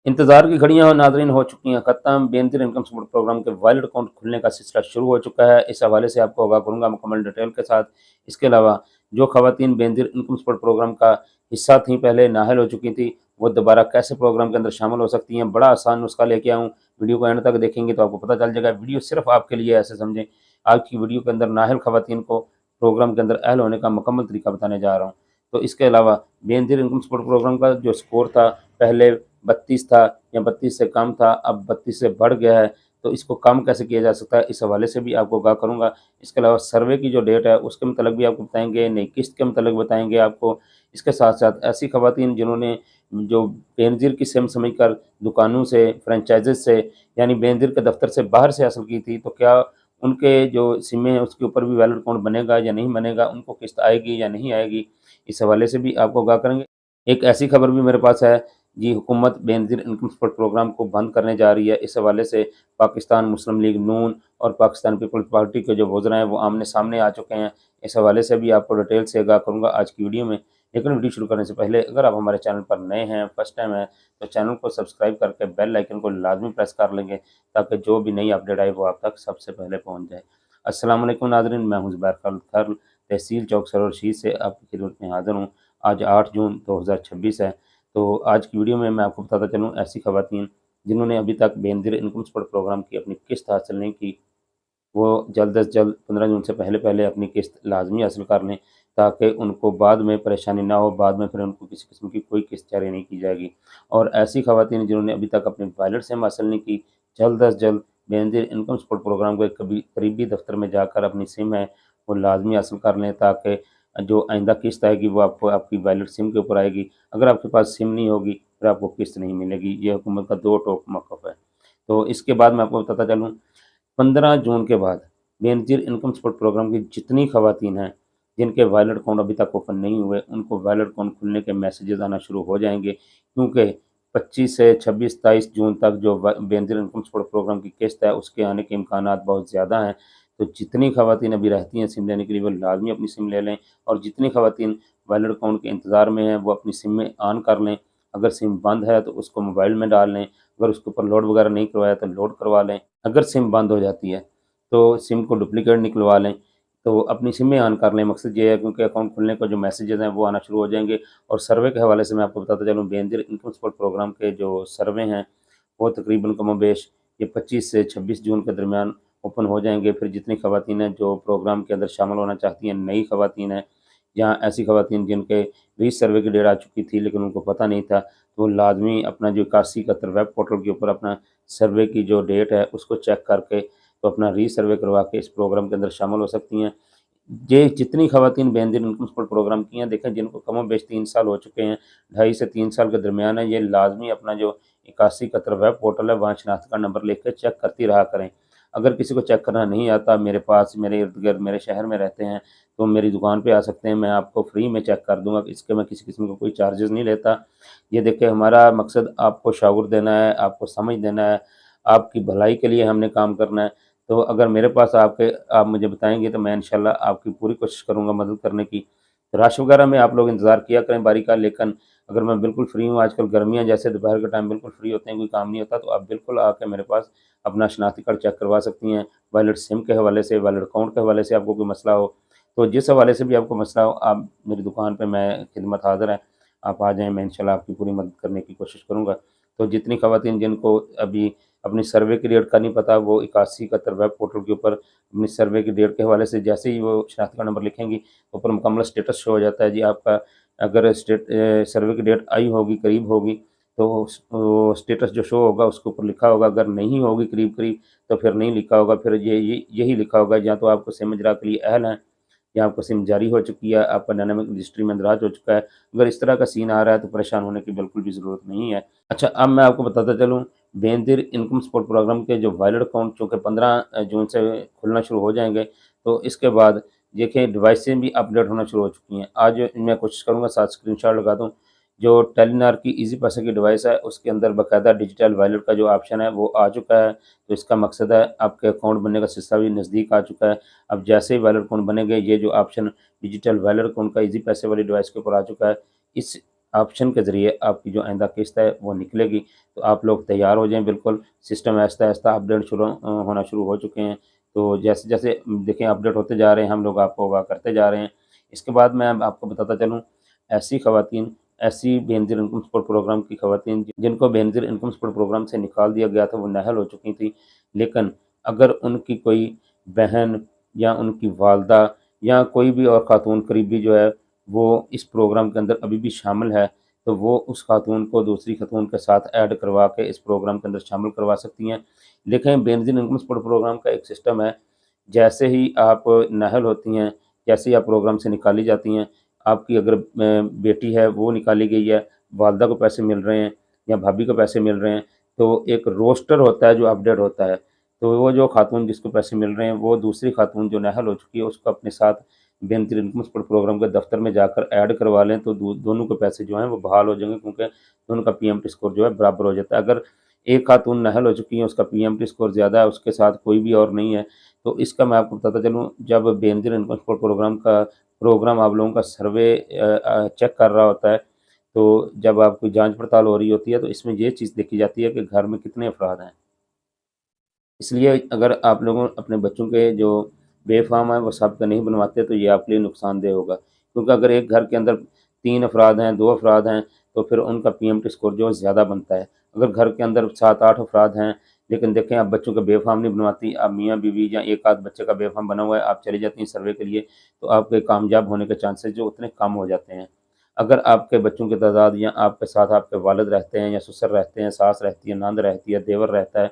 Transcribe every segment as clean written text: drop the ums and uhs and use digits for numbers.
इंतज़ार की घड़ियाँ नाज़रीन हो चुकी हैं ख़त्म। बेनज़ीर इनकम सपोर्ट प्रोग्राम के वॉलेट अकाउंट खुलने का सिलसिला शुरू हो चुका है। इस हवाले से आपको आगाह करूँगा मुकम्मल डिटेल के साथ। इसके अलावा जो ख़वातीन बेनज़ीर इनकम सपोर्ट प्रोग्राम का हिस्सा थीं, पहले नाअहल हो चुकी थीं, वो दोबारा कैसे प्रोग्राम के अंदर शामिल हो सकती हैं। बड़ा आसान नुस्खा लेके आया हूँ। वीडियो को एंड तक देखेंगे तो आपको पता चल जाएगा। वीडियो सिर्फ़ आपके लिए है, ऐसे समझें। आज की वीडियो के अंदर नाअहल ख़वातीन को प्रोग्राम के अंदर अहल होने का मुकम्मल तरीका बताने जा रहा हूँ। तो इसके अलावा बेनज़ीर इनकम सपोर्ट प्रोग्राम का जो स्कोर था, पहले 32 था या 32 से कम था, अब 32 से बढ़ गया है। तो इसको कम कैसे किया जा सकता है, इस हवाले से भी आपको आगाह करूँगा। इसके अलावा सर्वे की जो डेट है उसके मतलब भी आपको बताएँगे, नई किस्त के मतलब बताएँगे आपको। इसके साथ-साथ ऐसी ख़वातीन जिन्होंने जो बेनज़ीर की सिम समझकर दुकानों से, फ्रेंचाइज़ीज़ से, यानी बेनज़ीर के दफ़्तर से बाहर से हासिल की थी, तो क्या उनके जो सिमें हैं उसके ऊपर भी वैलिड अकाउंट बनेगा या नहीं बनेगा, उनको किस्त आएगी या नहीं आएगी, इस हवाले से भी आपको आगाह करेंगे। एक ऐसी खबर भी मेरे पास है जी, हुकूमत बेनज़ीर इनकम सपोर्ट प्रोग्राम को बंद करने जा रही है। इस हवाले से पाकिस्तान मुस्लिम लीग नून और पाकिस्तान पीपल्स पार्टी के जो वज़रा हैं वो आमने-सामने आ चुके हैं। इस हवाले से भी आपको डिटेल से आगाह करूँगा आज की वीडियो में। लेकिन वीडियो शुरू करने से पहले अगर आप हमारे चैनल पर नए हैं, फर्स्ट टाइम हैं, तो चैनल को सब्सक्राइब करके बेल आइकन को लाज़मी प्रेस कर लेंगे ताकि जो भी नई अपडेट आए वो आप तक सबसे पहले पहुँच जाए। अस्सलाम वालेकुम नाज़रीन, मैं हूँ ज़ुबैर खल, तहसील चौक सरोवर शीह से आपकी खिदमत में हाज़िर हूँ। आज 8 जून 2026 है। तो आज की वीडियो में मैं आपको बताता चलूँ ऐसी ख़वातीन जिन्होंने अभी तक बेनज़ीर इनकम सपोर्ट प्रोग्राम की अपनी किस्त हासिल नहीं की, वो जल्द अज़ जल्द 15 जून से पहले अपनी किस्त लाज़मी हासिल कर लें ताकि उनको बाद में परेशानी ना हो, बाद में फिर उनको किसी किस्म की कोई किस्त जारी नहीं की जाएगी। और ऐसी ख़वातीन जिन्होंने अभी तक अपनी वॉलेट सिम हासिल नहीं की, जल्द अज़ जल्द बेनज़ीर इनकम सपोर्ट प्रोग्राम के करीबी दफ़्तर में जाकर अपनी सिम है वो लाज़मी हासिल कर लें ताकि जो आइंदा किस्त आएगी वो आपको आपकी वैलिड सिम के ऊपर आएगी। अगर आपके पास सिम नहीं होगी फिर आपको किस्त नहीं मिलेगी। ये हुकूमत का दो टोक मौक़िफ़ है। तो इसके बाद मैं आपको बताता चलूँ 15 जून के बाद बेनज़ीर इनकम सपोर्ट प्रोग्राम की जितनी ख़वातीन हैं जिनके वैलिड अकाउंट अभी तक ओपन नहीं हुए, उनको वैलिड अकाउंट खुलने के मैसेजेस आना शुरू हो जाएँगे, क्योंकि 25 से 26-27 जून तक जो बेनज़ीर इनकम सपोर्ट प्रोग्राम की किस्त है उसके आने के इम्कानात बहुत ज़्यादा हैं। तो जितनी ख़वातीन अभी रहती हैं सिम लेने के लिए वो लाज़मी अपनी सिम ले लें, और जितनी ख़वातीन वैलिड अकाउंट के इंतज़ार में हैं वो अपनी सिम में ऑन कर लें। अगर सिम बंद है तो उसको मोबाइल में डाल लें, अगर उसके ऊपर लोड वगैरह नहीं करवाया तो लोड करवा लें। अगर सिम बंद हो जाती है तो सिम को डुप्लीकेट निकलवा लें, तो अपनी सिमें ऑन कर लें। मकसद ये है क्योंकि अकाउंट खुलने को जो मैसेजेस हैं वो आना शुरू हो जाएँगे। और सर्वे के हवाले से मैं आपको बताता चलूँ बेनज़ीर इनकम सपोर्ट प्रोग्राम के जो सर्वे हैं वो तकरीबन कमोबेश ये 25 से 26 जून के दरमियान ओपन हो जाएँगे। फिर जितनी ख़वातीन हैं जो प्रोग्राम के अंदर शामिल होना चाहती हैं, नई ख़वातीन हैं या ऐसी ख़वातीन जिनके री-सर्वे की डेट आ चुकी थी लेकिन उनको पता नहीं था, तो वो लाज़मी अपना जो 8171 वेब पोर्टल के ऊपर अपना सर्वे की जो डेट है उसको चेक करके तो अपना री-सर्वे करवा के इस प्रोग्राम के अंदर शामिल हो सकती हैं। ये जितनी ख़वातीन बेनज़ीर इनकम सपोर्ट प्रोग्राम की हैं, देखें जिनको कमोबेश 3 साल हो चुके हैं, ढाई से 3 साल के दरमियान है, ये लाज़मी अपना जो 8171 वेब पोर्टल है वहाँ शनाख्ती कार्ड नंबर लिख के चेक करती रहा करें। अगर किसी को चेक करना नहीं आता, मेरे पास, मेरे इर्द-गिर्द, मेरे शहर में रहते हैं, तो मेरी दुकान पे आ सकते हैं, मैं आपको फ्री में चेक कर दूँगा। इसके मैं किसी किस्म का कोई चार्जेज़ नहीं लेता। ये देखिए हमारा मकसद आपको शऊर देना है, आपको समझ देना है, आपकी भलाई के लिए हमने काम करना है। तो अगर मेरे पास आप मुझे बताएँगे तो मैं इंशाल्लाह आपकी पूरी कोशिश करूँगा मदद करने की। रश वगैरह में आप लोग इंतज़ार किया करें बारी का, लेकिन अगर मैं बिल्कुल फ्री हूँ, आजकल गर्मियाँ जैसे दोपहर के टाइम बिल्कुल फ्री होते हैं, कोई काम नहीं होता, तो आप बिल्कुल आके मेरे पास अपना शनाख्ती कार्ड चेक करवा सकती हैं। वैलिड सिम के हवाले से, वैलिड अकाउंट के हवाले से आपको कोई मसला हो, तो जिस हवाले से भी आपको मसला हो, आप मेरी दुकान पे मैं खिदमत हाज़िर है। आप आ जाएँ, मैं इंशाल्लाह आपकी पूरी मदद करने की कोशिश करूँगा। तो जितनी ख़वातीन जिनको अभी अपनी सर्वे की डेट का नहीं पता, वो 8171 वेब पोर्टल के ऊपर अपनी सर्वे की डेट के हवाले से जैसे ही वो शनाख्ती कार्ड नंबर लिखेंगी, तो ऊपर मुकम्मल स्टेटस शो हो जाता है जी आपका। अगर सर्वे की डेट आई होगी, करीब होगी, तो वो स्टेटस जो शो होगा उसके ऊपर लिखा होगा, अगर नहीं होगी करीब-करीब तो फिर नहीं लिखा होगा, फिर यही लिखा होगा या तो आपको सिम इजरा के लिए अहल हैं या आपको सिम जारी हो चुकी है, आपका डायनामिक रजिस्ट्री में इंदराज हो चुका है। अगर इस तरह का सीन आ रहा है तो परेशान होने की बिल्कुल भी ज़रूरत नहीं है। अच्छा, अब मैं आपको बताता चलूँ बेनज़ीर इनकम सपोर्ट प्रोग्राम के जो वैलिड अकाउंट चूँकि 15 जून से खुलना शुरू हो जाएँगे, तो इसके बाद देखिए डिवाइसें भी अपडेट होना शुरू हो चुकी हैं। आज मैं कोशिश करूँगा साथ स्क्रीनशॉट लगा दूँ। जो टेलीनॉर की ईज़ी पैसे की डिवाइस है उसके अंदर बाकायदा डिजिटल वॉलेट का जो ऑप्शन है वो आ चुका है। तो इसका मकसद है आपके अकाउंट बनने का सिलसिला भी नज़दीक आ चुका है। अब जैसे ही वॉलेट अकाउंट बनेंगे, ये जो ऑप्शन डिजिटल वॉलेट अकाउंट का ईज़ी पैसे वाली डिवाइस के ऊपर आ चुका है। इस آپشن کے ذریعے آپ کی جو آئندہ قسط ہے وہ نکلے گی۔ تو آپ لوگ تیار ہو جائیں بالکل، سسٹم آہستہ آہستہ اپڈیٹ ہونا شروع ہو چکے ہیں۔ تو جیسے جیسے دیکھیں اپڈیٹ ہوتے جا رہے ہیں، ہم لوگ آپ کو آگاہ کرتے جا رہے ہیں۔ اس کے بعد میں اب آپ کو بتاتا چلوں، ایسی خواتین، ایسی بے نظیر انکم سپورٹ پروگرام کی خواتین جن کو بے نظیر انکم سپورٹ پروگرام سے نکال دیا گیا تھا، وہ نااہل ہو چکی تھیں، لیکن اگر ان کی کوئی بہن یا ان کی والدہ یا کوئی بھی اور خاتون قریبی جو ہے وہ اس پروگرام کے اندر ابھی بھی شامل ہے، تو وہ اس خاتون کو دوسری خاتون کے ساتھ ایڈ کروا کے اس پروگرام کے اندر شامل کروا سکتی ہیں۔ دیکھیں بے نظیر انکم سپورٹ پروگرام کا ایک سسٹم ہے، جیسے ہی آپ نااہل ہوتی ہیں، جیسے ہی آپ پروگرام سے نکالی جاتی ہیں، آپ کی اگر بیٹی ہے وہ نکالی گئی ہے، والدہ کو پیسے مل رہے ہیں یا بھابھی کو پیسے مل رہے ہیں، تو ایک روسٹر ہوتا ہے جو اپڈیٹ ہوتا ہے، تو وہ جو خاتون جس کو پیسے مل رہے ہیں وہ دوسری خاتون جو نااہل ہو چکی ہے اس کو اپنے ساتھ بے نظیر انکم سپورٹ پروگرام کے دفتر میں جا کر ایڈ کروا لیں، تو دونوں کے پیسے جو ہیں وہ بحال ہو جائیں گے، کیونکہ دونوں کا پی ایم ٹی اسکور جو ہے برابر ہو جاتا ہے۔ اگر ایک خاتون نااہل ہو چکی ہے، اس کا پی ایم ٹی اسکور زیادہ ہے، اس کے ساتھ کوئی بھی اور نہیں ہے، تو اس کا میں آپ کو بتاتا چلوں، جب بے نظیر انکم سپورٹ پروگرام آپ لوگوں کا سروے چیک کر رہا ہوتا ہے، تو جب آپ کی جانچ پڑتال ہو رہی ہوتی ہے تو اس میں یہ چیز دیکھی جاتی ہے کہ گھر میں کتنے افراد ہیں۔ اس لیے اگر آپ لوگوں اپنے بچوں کے جو بے فام ہیں وہ سب کا نہیں بنواتے تو یہ آپ کے لیے نقصان دہ ہوگا، کیونکہ اگر ایک گھر کے اندر 3 افراد ہیں، 2 افراد ہیں، تو پھر ان کا پی ایم ٹی اسکور جو ہے زیادہ بنتا ہے۔ اگر گھر کے اندر 7-8 افراد ہیں لیکن دیکھیں آپ بچوں کا بے فام نہیں بنواتی، آپ میاں بیوی یا ایک آدھ بچے کا بے فام بنا ہوا ہے، آپ چلی جاتی ہیں سروے کے لیے، تو آپ کے کامیاب ہونے کے چانسز جو اتنے کم ہو جاتے ہیں۔ اگر آپ کے بچوں کی تعداد یا آپ کے ساتھ آپ کے والد رہتے ہیں یا سسر رہتے ہیں، ساس رہتی ہے، نند رہتی ہے، دیور رہتا ہے،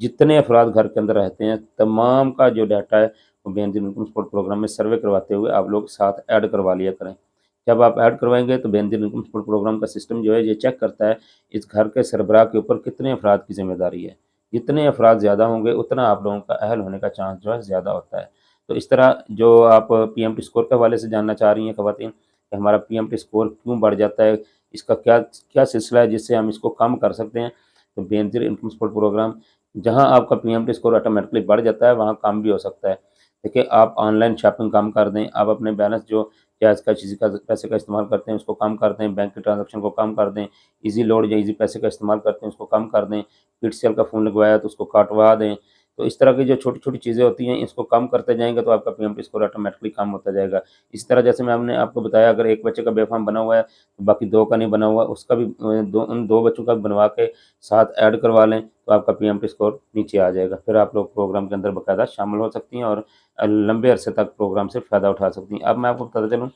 جتنے افراد گھر کے اندر رہتے ہیں تمام کا جو ڈیٹا ہے وہ بے نظیر انکم سپورٹ پروگرام میں سروے کرواتے ہوئے آپ لوگ ساتھ ایڈ کروا لیا کریں۔ جب آپ ایڈ کروائیں گے تو بے نظیر انکم سپورٹ پروگرام کا سسٹم جو ہے یہ چیک کرتا ہے اس گھر کے سربراہ کے اوپر کتنے افراد کی ذمہ داری ہے۔ جتنے افراد زیادہ ہوں گے اتنا آپ لوگوں کا اہل ہونے کا چانس جو ہے زیادہ ہوتا ہے۔ تو اس طرح جو آپ پی ایم ٹی اسکور کے حوالے سے جاننا چاہ رہی ہیں خواتین کہ ہمارا پی ایم ٹی اسکور کیوں بڑھ جاتا ہے، اس کا کیا سلسلہ ہے جس سے ہم اس کو کم کر سکتے ہیں، تو بے نظیر انکم سپورٹ پروگرام جہاں آپ کا P M T score automatically بڑھ جاتا ہے وہاں کم بھی ہو سکتا ہے۔ دیکھیں آپ آن لائن شاپنگ کم کر دیں، آپ اپنے بیلنس جو جائز کا چیز کا پیسے کا استعمال کرتے ہیں اس کو کم کر دیں، بینک کے ٹرانزیکشن کو کم کر دیں، ایزی لوڈ یا ایزی پیسے کا استعمال کرتے ہیں اس کو کم کر دیں، پی ٹی سی ایل کا فون لگوایا تو اس کو کاٹوا دیں۔ تو اس طرح کی جو چھوٹی چھوٹی چیزیں ہوتی ہیں اس کو کم کرتے جائیں گے تو آپ کا P M T score automatically کم ہوتا جائے گا۔ اس طرح جیسے میں نے آپ کو بتایا اگر ایک بچے کا بے فارم بنا ہوا ہے تو باقی 2 کا نہیں بنا ہوا، اس کا بھی ان 2 بچوں کا بنوا کے ساتھ ایڈ کروا لیں تو آپ کا پی ایم ٹی اسکور نیچے آ جائے گا، پھر آپ لوگ پروگرام کے اندر باقاعدہ شامل ہو سکتی ہیں اور لمبے عرصے تک پروگرام سے فائدہ اٹھا سکتی ہیں۔ اب میں آپ کو بتاتا چلوں،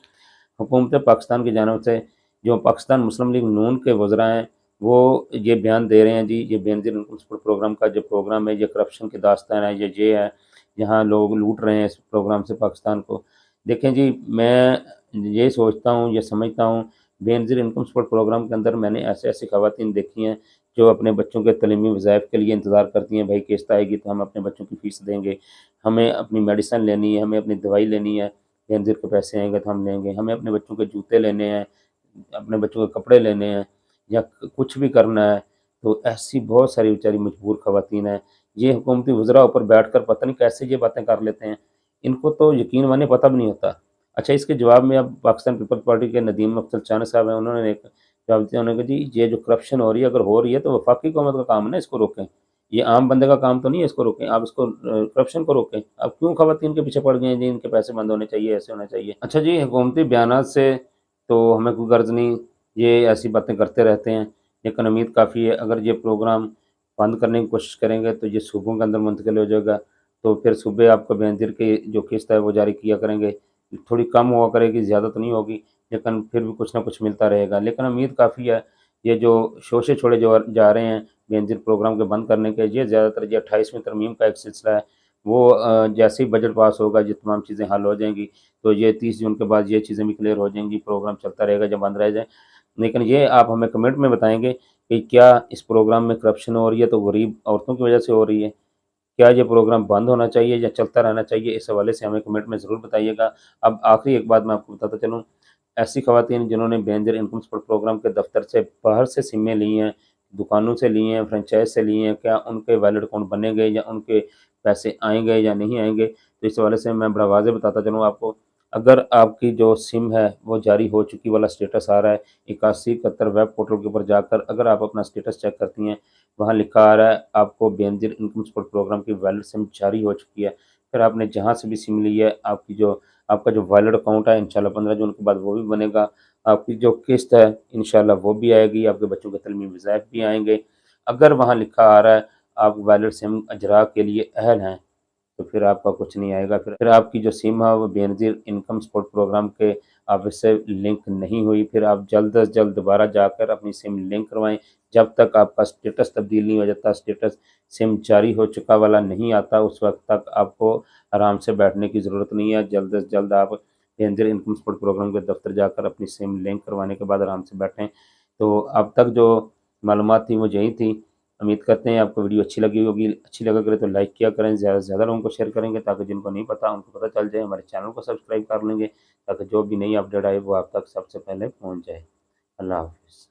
حکومت پاکستان کی جانب سے جو پاکستان مسلم لیگ نون کے وزراء ہیں وہ یہ بیان دے رہے ہیں جی یہ بے نظیر انکم سپورٹ پروگرام کا جو پروگرام ہے یہ کرپشن کی داستان ہے، یہ ہے یہاں لوگ لوٹ رہے ہیں اس پروگرام سے پاکستان کو۔ دیکھیں جی میں یہ سوچتا ہوں، یہ سمجھتا ہوں، بے نظیر انکم سپورٹ پروگرام کے اندر میں نے ایسی خواتین دیکھی ہیں جو اپنے بچوں کے تعلیمی وظائف کے لیے انتظار کرتی ہیں، بھائی قسط آئے گی تو ہم اپنے بچوں کی فیس دیں گے، ہمیں اپنی میڈیسن لینی ہے، ہمیں اپنی دوائی لینی ہے، بے نظیر کے پیسے آئیں گے تو ہم لیں گے، ہمیں اپنے بچوں کے جوتے لینے ہیں، اپنے بچوں کے کپڑے لینے ہیں یا کچھ بھی کرنا ہے۔ تو ایسی بہت ساری بیچاری مجبور خواتین ہیں، یہ حکومتی وزراء اوپر بیٹھ کر پتہ نہیں کیسے یہ باتیں کر لیتے ہیں، ان کو تو یقین مانے پتہ بھی نہیں ہوتا۔ اچھا اس کے جواب میں اب پاکستان پیپلز پارٹی کے ندیم افضل چانہ صاحب ہیں، انہوں نے ایک جواب دیا، انہوں نے کہا جی یہ جو کرپشن ہو رہی ہے اگر ہو رہی ہے تو وفاقی حکومت کا کام ہے نا اس کو روکیں، یہ عام بندے کا کام تو نہیں ہے اس کو روکیں، آپ اس کو کرپشن کو روکیں، آپ کیوں خواتین کے پیچھے پڑ گئے ہیں جی ان کے پیسے بند ہونے چاہیے، ایسے ہونا چاہیے۔ اچھا جی حکومتی بیانات سے تو ہمیں کوئی غرض نہیں، یہ ایسی باتیں کرتے رہتے ہیں، لیکن امید کافی ہے اگر یہ پروگرام بند کرنے کی کوشش کریں گے تو یہ صوبوں کے اندر منتقل ہو جائے گا، تو پھر صوبے آپ کو بے نظیر کی جو قسط ہے وہ جاری کیا کریں گے، تھوڑی کم ہوا کرے گی، زیادہ تو نہیں ہوگی لیکن پھر بھی کچھ نہ کچھ ملتا رہے گا۔ لیکن امید کافی ہے، یہ جو شوشے چھوڑے جو جا رہے ہیں بے نظیر پروگرام کے بند کرنے کے، یہ زیادہ تر یہ 28ویں ترمیم کا ایک سلسلہ ہے، وہ جیسے ہی بجٹ پاس ہوگا یہ تمام چیزیں حل ہو جائیں گی، تو یہ 30 جون کے بعد یہ چیزیں بھی کلیئر ہو جائیں گی، پروگرام چلتا رہے گا جب بند رہ جائے۔ لیکن یہ آپ ہمیں کمنٹ میں بتائیں گے کہ کیا اس پروگرام میں کرپشن ہو رہی ہے تو غریب عورتوں کی وجہ سے ہو رہی ہے، کیا یہ پروگرام بند ہونا چاہیے یا چلتا رہنا چاہیے، اس حوالے سے ہمیں کمنٹ میں ضرور بتائیے گا۔ اب آخری ایک بات میں آپ کو بتاتا چلوں، ایسی خواتین جنہوں نے بے نظیر انکم سپورٹ پروگرام کے دفتر سے باہر سے سمیں لی ہیں، دکانوں سے لی ہیں، فرنچائز سے لی ہیں، کیا ان کے ویلڈ اکاؤنٹ بنے گے یا ان کے پیسے آئیں گے یا نہیں آئیں گے، تو اس حوالے سے میں بڑا واضح بتاتا چلوں آپ کو، अगर आपकी जो सिम है वो जारी हो चुकी वाला स्टेटस आ रहा है, 8171 वेब पोर्टल के ऊपर जाकर अगर आप अपना स्टेटस चेक करती हैं, वहाँ लिखा आ रहा है आपको बेनज़ीर इनकम सपोर्ट प्रोग्राम की वैलिड सिम जारी हो चुकी है। फिर आपने जहाँ से भी सिम ली है, आपका जो वैलिड अकाउंट है इंशाल्लाह 15 जून के बाद वो भी बनेगा। आपकी जो किस्त है इंशाल्लाह वो भी आएगी, आपके बच्चों के तलीमी वज़ाइफ भी आएँगे। अगर वहाँ लिखा आ रहा है आप वैलिड सिम इजरा के लिए अहल हैं, तो फिर आपका कुछ नहीं आएगा। फिर आपकी जो सिम है वो बेनज़ीर इनकम सपोर्ट प्रोग्राम के ऑफ़िस से लिंक नहीं हुई, फिर आप जल्द से जल्द दोबारा जाकर अपनी सिम लिंक करवाएँ। जब तक आपका स्टेटस तब्दील नहीं हो जाता, स्टेटस सिम जारी हो चुका वाला नहीं आता, उस वक़्त तक आपको आराम से बैठने की ज़रूरत नहीं है। जल्द से जल्द आप बेनज़ीर इनकम सपोर्ट प्रोग्राम के दफ़्तर जाकर अपनी सिम लिंक करवाने के बाद आराम से बैठें। तो अब तक जो मालूमात थी वो यही थी। उम्मीद करते हैं आपको वीडियो अच्छी लगी होगी। अच्छी लगा करे तो लाइक किया करें, ज़्यादा से ज़्यादा लोगों को शेयर करेंगे ताकि जिनको नहीं पता उनको पता चल जाए। हमारे चैनल को सब्सक्राइब कर लेंगे ताकि जो भी नई अपडेट आए वो आप तक सबसे पहले पहुँच जाए। अल्लाह हाफ़िज़।